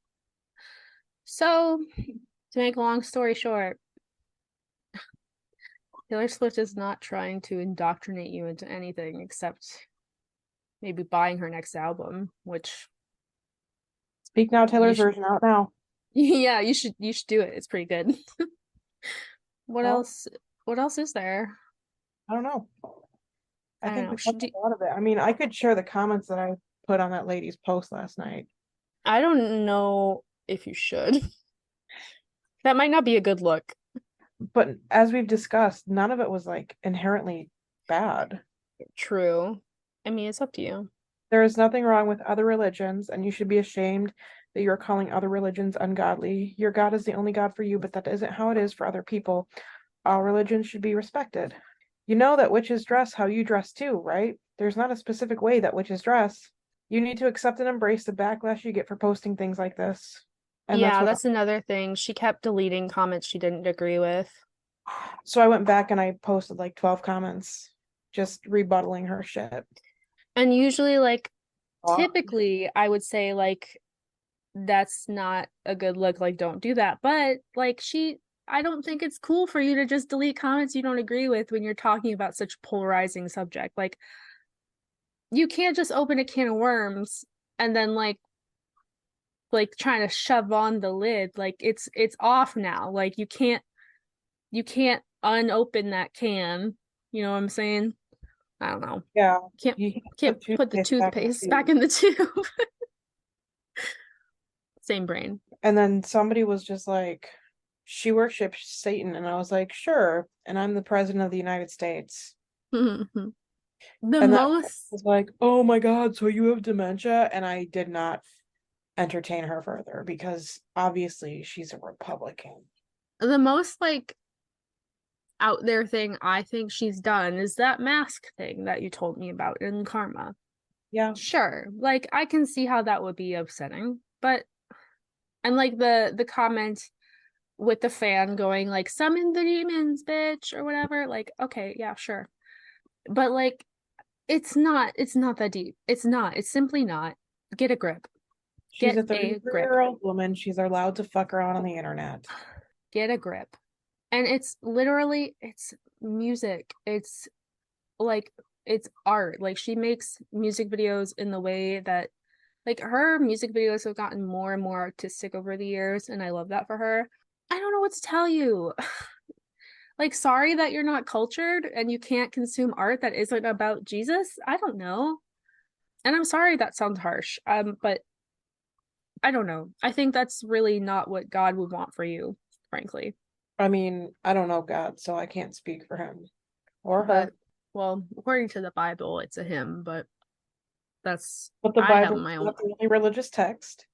So, to make a long story short, Taylor Swift is not trying to indoctrinate you into anything except maybe buying her next album, which Speak Now, Taylor's version out now. yeah, you should do it. It's pretty good. What else is there? I don't know. I think we Should covered a lot of it. I mean, I could share the comments that I put on that lady's post last night. I don't know if you should. That might not be a good look. But as we've discussed, none of it was like inherently bad. True. I mean, it's up to you. There is nothing wrong with other religions, and you should be ashamed that you are calling other religions ungodly. Your God is the only God for you, but that isn't how it is for other people. All religions should be respected. You know that witches dress how you dress too, right? There's not a specific way that witches dress. You need to accept and embrace the backlash you get for posting things like this. And yeah, that's another thing. She kept deleting comments she didn't agree with. So I went back and I posted like 12 comments just rebuttaling her shit. And usually, like, typically, I would say, like, that's not a good look. Like, don't do that. But, like, I don't think it's cool for you to just delete comments you don't agree with when you're talking about such a polarizing subject. Like, you can't just open a can of worms and then, like trying to shove on the lid. Like, it's off now. Like, you can't unopen that can. You know what I'm saying? I don't know. Yeah. Can't put the toothpaste back in the tube. Same brain. And then somebody was just like, she worships Satan. And I was like, sure. And I'm the president of the United States. The And that most was like, oh my God, so you have dementia? And I did not entertain her further because obviously she's a Republican. the most like out there thing I think she's done is that mask thing that you told me about in Karma. Yeah. Sure, like I can see how that would be upsetting, but and like the comment with the fan going like summon the demons, bitch, or whatever, like okay, yeah, sure. But like it's not that deep. It's simply not. Get a grip. She's Get a a grip. 33-year-old woman. She's allowed to fuck around on the internet. Get a grip. And it's literally it's music. It's like it's art. Like she makes music videos in the way that like her music videos have gotten more and more artistic over the years, and I love that for her. I don't know what to tell you. Like, sorry that you're not cultured and you can't consume art that isn't about Jesus. I don't know. And I'm sorry that sounds harsh. But I don't know. I think that's really not what God would want for you, frankly. I mean, I don't know God, so I can't speak for him or But her. well, according to the Bible, it's a hymn, but that's But the I have Bible my is own not the only religious text.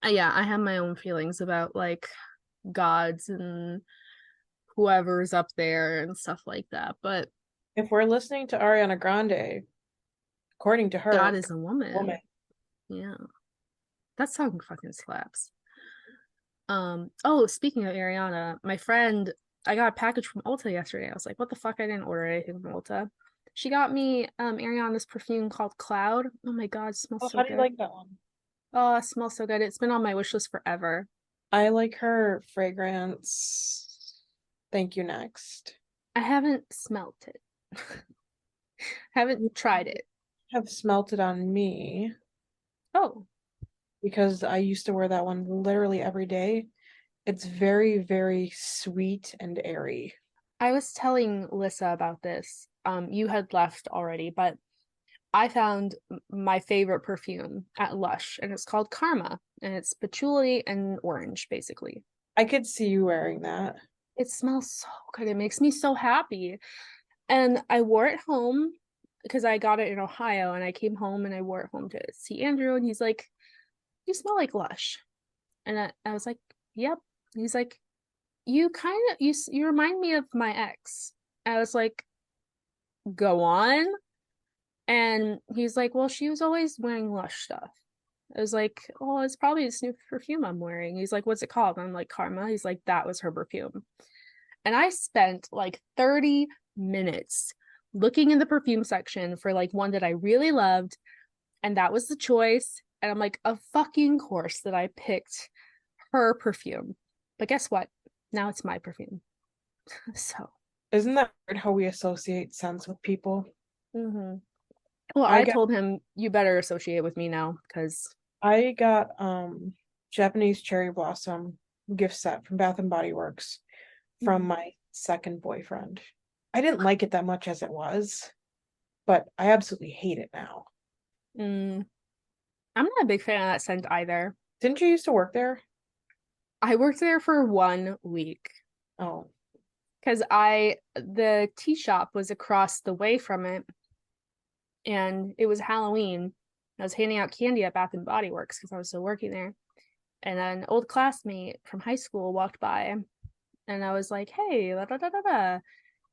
yeah, I have my own feelings about like gods and whoever's up there and stuff like that. But If we're listening to Ariana Grande, according to God her, is a woman. woman. Yeah. That song fucking slaps. Oh, speaking of Ariana, my friend, I got a package from Ulta yesterday. I was like, what the fuck? I didn't order anything from Ulta. She got me Ariana's perfume called Cloud. Oh my god, it smells Oh, so how do you good. like that one? Oh, it smells so good. It's been on my wish list forever. I like her fragrance. Thank you, next. I haven't smelt it. Haven't You tried it. have smelt it on me Oh, because I used to wear that one literally every day. It's very, very sweet and airy. I was telling Lissa about this. You had left already, but I found my favorite perfume at Lush, and it's called Karma, and it's patchouli and orange, basically. I could see you wearing that. It smells so good. It makes me so happy. And I wore it home because I got it in Ohio, and I came home and I wore it home to see Andrew, and he's like, "You smell like Lush," and I was like, "Yep." He's like, "You kind of you remind me of my ex." I was like, "Go on." And he's like, well, she was always wearing Lush stuff. I was like, oh, it's probably this new perfume I'm wearing. He's like, what's it called? And I'm like, Karma. He's like, that was her perfume. And I spent like 30 minutes looking in the perfume section for like one that I really loved. And that was the choice. And I'm like, of fucking course that I picked her perfume. But guess what? Now it's my perfume. So. Isn't that weird how we associate scents with people? Mm-hmm. Well, I I got told him you better associate with me now because I got Japanese cherry blossom gift set from Bath and Body Works from my second boyfriend. I didn't like it that much as it was, but I absolutely hate it now. I'm not a big fan of that scent either. Didn't you used to work there? I worked there for 1 week Oh, because the tea shop was across the way from it, and it was Halloween. I was handing out candy at Bath and Body Works because I was still working there. And an old classmate from high school walked by, and I was like, "Hey, da, da, da, da, da.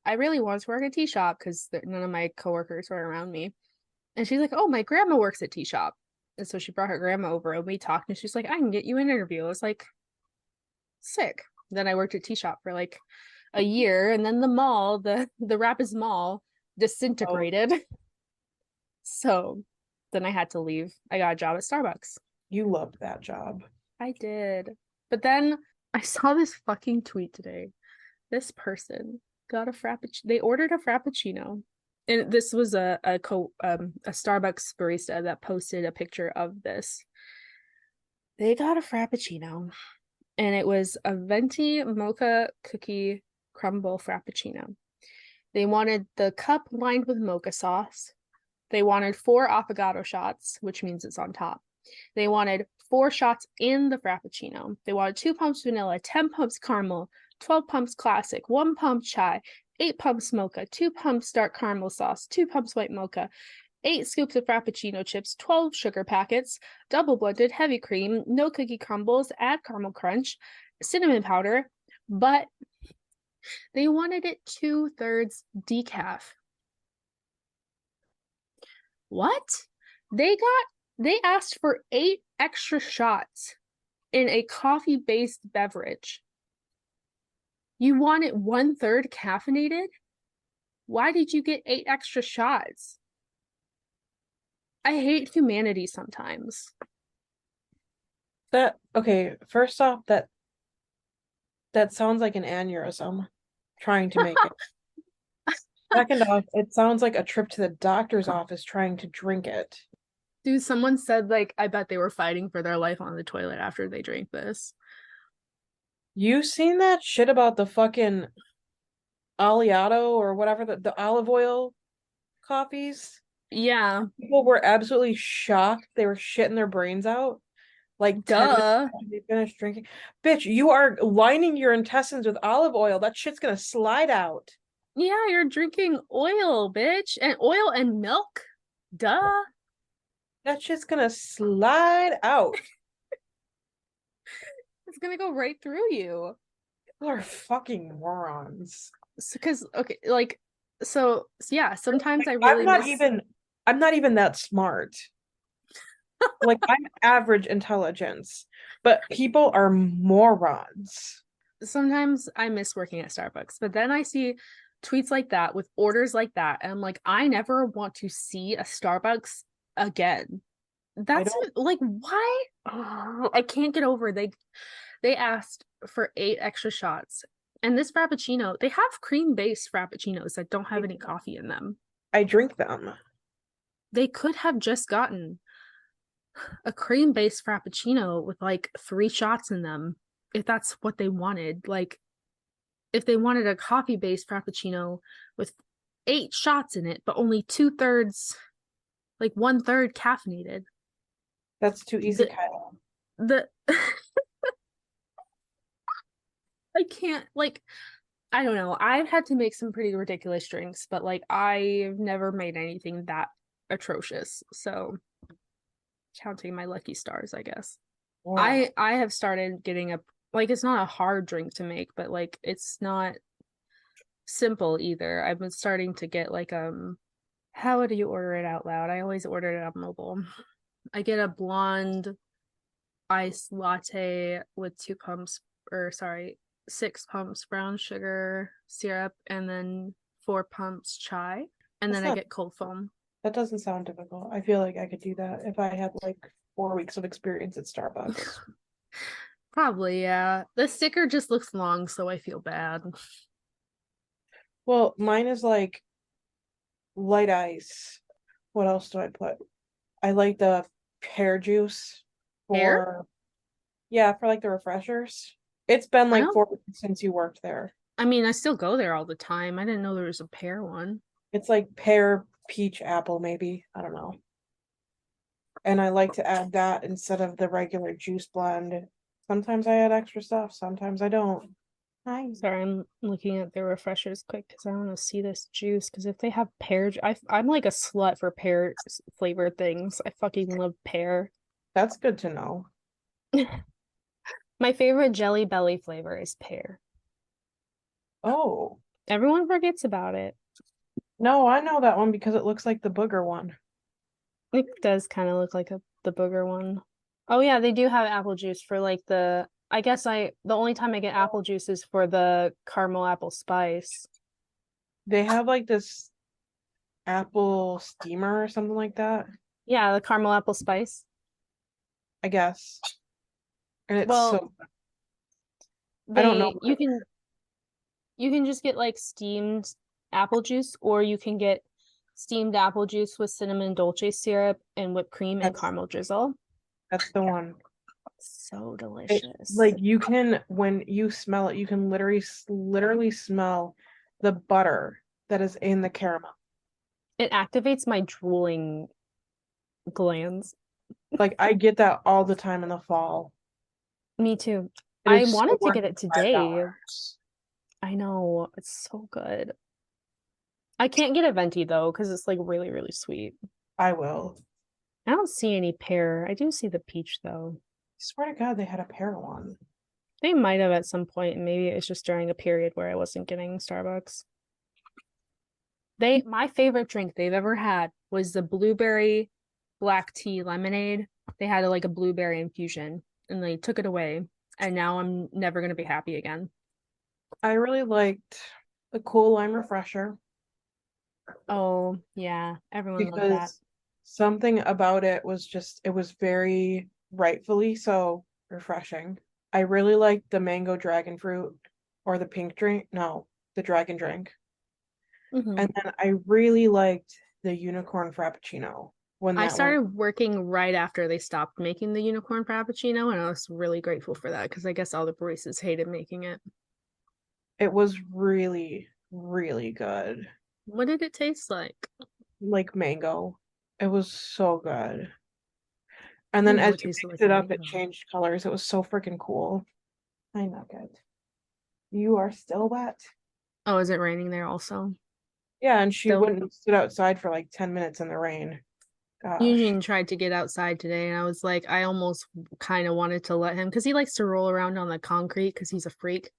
I really want to work at tea shop because none of my coworkers were around me." And she's like, "Oh, my grandma works at tea shop." And so she brought her grandma over and we talked, and she's like, "I can get you an interview." I was like, sick. Then I worked at tea shop for like a year, and then the mall, the Rapids Mall, oh, disintegrated. So then I had to leave. I got a job at Starbucks. you loved that job. I did. But then I saw this fucking tweet today. This person got a frappuccino. They ordered a frappuccino. And this was a Starbucks barista that posted a picture of this. They got a frappuccino, and it was a venti mocha cookie crumble frappuccino. They wanted the cup lined with mocha sauce. They wanted 4 affogato shots, which means it's on top. They wanted 4 shots in the frappuccino. They wanted 2 pumps vanilla, 10 pumps caramel, 12 pumps classic, 1 pump chai, 8 pumps mocha, 2 pumps dark caramel sauce, 2 pumps white mocha, 8 scoops of Frappuccino chips, 12 sugar packets, double blended heavy cream, no cookie crumbles, add caramel crunch, cinnamon powder, but they wanted it 2/3 decaf. What? They asked for 8 extra shots in a coffee-based beverage. You want it 1/3 caffeinated? Why did you get 8 extra shots? I hate humanity sometimes. Okay, first off, that sounds like an aneurysm trying to make it. Second off, it sounds like a trip to the doctor's office trying to drink it. Dude, someone said, like, I bet they were fighting for their life on the toilet after they drank this. You seen that shit about the fucking oleato or whatever, the olive oil coffees? Yeah. People were absolutely shocked. They were shitting their brains out. Like 10 minutes Duh. after they finished drinking. Bitch, you are lining your intestines with olive oil. That shit's gonna slide out. Yeah, you're drinking oil, bitch. And oil and milk. Duh. That shit's gonna slide out. It's gonna go right through you. People are fucking morons. Because, okay, like, so yeah, sometimes I really I'm not even that smart. Like, I'm average intelligence, but people are morons. sometimes I miss working at Starbucks, but then I see tweets like that with orders like that, and I'm like, I never want to see a Starbucks again. That's like, why? Oh, I can't get over they asked for 8 extra shots. And this Frappuccino, they have cream-based Frappuccinos that don't have any coffee in them. I drink them. They could have just gotten a cream-based Frappuccino with like 3 shots in them if that's what they wanted. Like, if they wanted a coffee-based Frappuccino with 8 shots in it, but only 2/3, like 1/3 caffeinated. That's too easy, Kyle. The I can't, like, I don't know. I've had to make some pretty ridiculous drinks, but like I've never made anything that atrocious. So counting my lucky stars, I guess. Yeah. I have started getting like, it's not a hard drink to make, but like it's not simple either. I've been starting to get like how do you order it out loud? I always order it on mobile. I get a blonde iced latte with 6 pumps brown sugar syrup, and then 4 pumps chai, and then I get cold foam. That doesn't sound difficult. I feel like I could do that if I had like 4 weeks of experience at Starbucks. Probably, yeah. The sticker just looks long, so I feel bad. Well, mine is like light ice. What else do I put? I like the pear juice Pear? yeah, for like the refreshers. It's been like Oh, 4 weeks since you worked there. I mean, I still go there all the time. I didn't know there was a pear one. It's like pear, peach, apple, maybe. I don't know. And I like to add that instead of the regular juice blend. Sometimes I add extra stuff, sometimes I don't. Hi. Sorry, I'm looking at their refreshers quick because I want to see this juice. Because if they have pear, I'm like a slut for pear flavored things. I fucking love pear. That's good to know. My favorite Jelly Belly flavor is pear. Oh. Everyone forgets about it. No, I know that one because it looks like the booger one. It does kind of look like the booger one. Oh yeah, they do have apple juice for like the only time I get apple juice is for the caramel apple spice. They have like this apple steamer or something like that, Yeah, the caramel apple spice. I guess. And it's Well, I don't know. you can just get like steamed apple juice, or you can get steamed apple juice with cinnamon dolce syrup and whipped cream and caramel drizzle. That's the one. So delicious. Like you can, when you smell it, you can literally smell the butter that is in the caramel. It activates my drooling glands. Like I get that all the time in the fall. Me too. It I is so wanted to worth get it the today. $5. I know, it's so good. I can't get a venti though, because it's like really, really sweet. I will. I don't see any pear. I do see the peach though. I swear to God, they had a pear one. They might have at some point, and maybe it's just during a period where I wasn't getting Starbucks. My favorite drink they've ever had was the blueberry black tea lemonade. They had like a blueberry infusion and they took it away. And now I'm never gonna be happy again. I really liked the Cool Lime Refresher Oh yeah, everyone loved that. because something about it was just, it was very rightfully so refreshing. I really liked the mango dragon fruit or the pink drink. No, the dragon drink. Mhm. And then I really liked the unicorn frappuccino when I that went. started working right after they stopped making the unicorn frappuccino, and I was really grateful for that because I guess all the baristas hated making it. It was really, really good. What did it taste like? Like mango. It was so good. And I then know as it you tasted picked like it up, it mango. changed colors. It was so freaking cool. I know, good. You are still wet. Oh, is it raining there also? Yeah, and she Still. went and stood outside for like 10 minutes in the rain. Gosh. Eugene tried to get outside today, and I was like, I almost kind of wanted to let him because he likes to roll around on the concrete because he's a freak.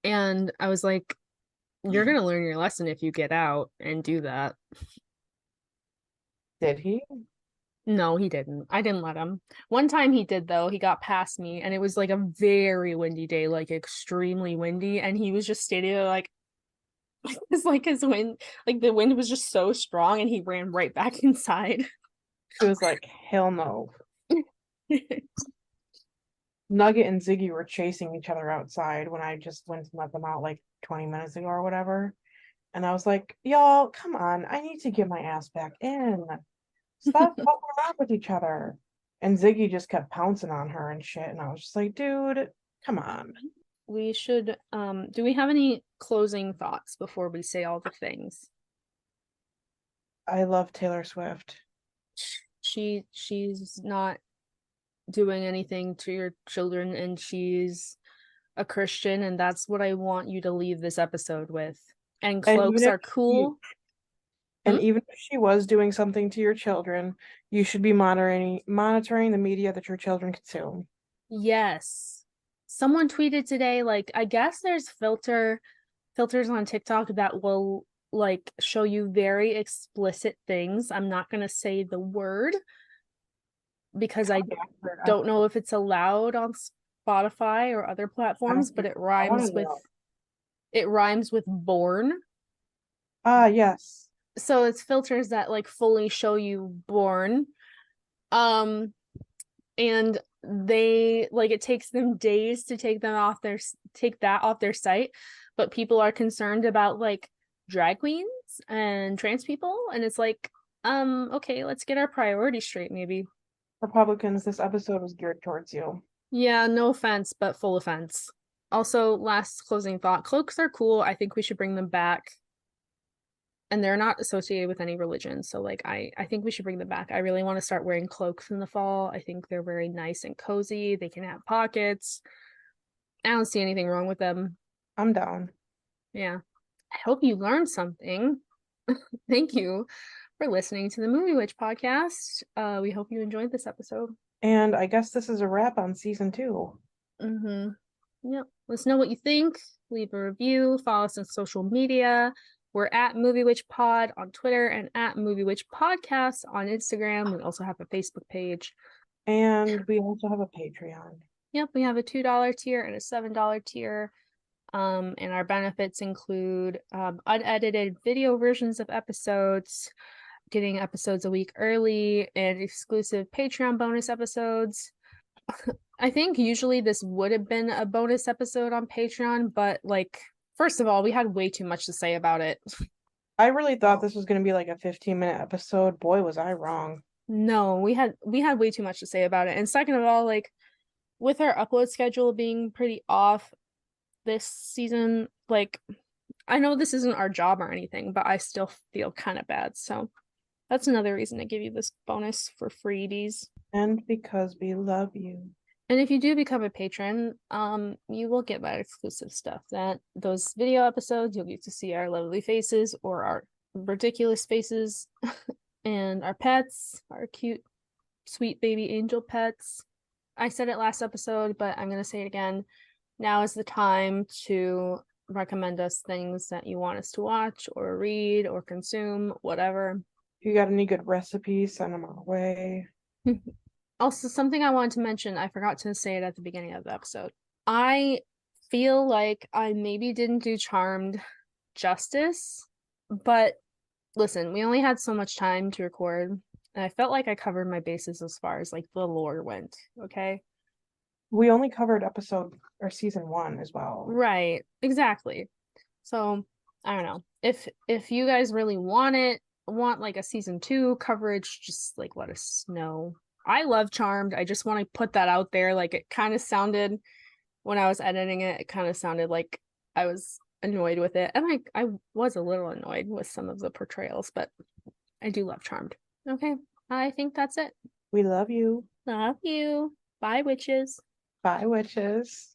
And I was like, you're gonna learn your lesson if you get out and do that. Did he? No, he didn't. I didn't let him. One time he did though. He got past me, and it was like a very windy day, like extremely windy, and he was just standing there like it's like his wind, like the wind was just so strong, and he ran right back inside. He was like, hell no. Nugget and Ziggy were chasing each other outside when I just went to let them out like 20 minutes ago or whatever. And I was like, y'all, come on. I need to get my ass back in. Stop fucking around with each other. And Ziggy just kept pouncing on her and shit. And I was just like, dude, come on. We should do we have any closing thoughts before we say all the things? I love Taylor Swift. She's not doing anything to your children, and she's a Christian, and that's what I want you to leave this episode with. And And even cloaks if are cool. and even if she was doing something to your children, you should be monitoring the media that your children consume. Yes. Someone tweeted today, like, I guess there's filters on TikTok that will like show you very explicit things. I'm not gonna say the word because I don't know if it's allowed on Spotify or other platforms, but it rhymes with born. Ah, yes. So it's filters that like fully show you born. And they like it takes them days to take that off their site, but people are concerned about like drag queens and trans people, and it's like, okay, let's get our priorities straight, maybe. Republicans, this episode was geared towards you. Yeah, no offense, but full offense. Also, last closing thought, cloaks are cool. I think we should bring them back. And they're not associated with any religion. So like I think we should bring them back. I really want to start wearing cloaks in the fall. I think they're very nice and cozy. They can have pockets. I don't see anything wrong with them. I'm down. Yeah. I hope you learned something. Thank you for listening to the Movie Witch podcast. We hope you enjoyed this episode. And I guess this is a wrap on season 2. Mm-hmm. Yep. Let us know what you think. Leave a review. Follow us on social media. We're at Movie Witch Pod on Twitter and at Movie Witch Podcast on Instagram. We also have a Facebook page. And we also have a Patreon. Yep, we have a $2 tier and a $7 tier. And our benefits include unedited video versions of episodes, getting episodes a week early, and exclusive Patreon bonus episodes. I think usually this would have been a bonus episode on Patreon, but like, first of all, we had way too much to say about it. I really thought this was going to be like a 15-minute episode. Boy, was I wrong. No, we had way too much to say about it. And second of all, like with our upload schedule being pretty off this season, like I know this isn't our job or anything, but I still feel kind of bad. So that's another reason to give you this bonus for freebies. And because we love you. And if you do become a patron, you will get that exclusive stuff. Those video episodes, you'll get to see our lovely faces or our ridiculous faces and our pets, our cute, sweet baby angel pets. I said it last episode, but I'm gonna say it again. Now is the time to recommend us things that you want us to watch or read or consume, whatever. If you got any good recipes, send them our way. Also, something I wanted to mention, I forgot to say it at the beginning of the episode. I feel like I maybe didn't do Charmed justice, but listen, we only had so much time to record, and I felt like I covered my bases as far as like the lore went, okay? We only covered season 1 as well. Right, exactly. So, I don't know. If you guys really want like a season 2 coverage, just like let us know. I love Charmed. I just want to put that out there. Like it kind of sounded when I was editing it kind of sounded like I was annoyed with it. And I was a little annoyed with some of the portrayals, but I do love Charmed. Okay, I think that's it. We love you. Love you. Bye, witches. Bye, witches.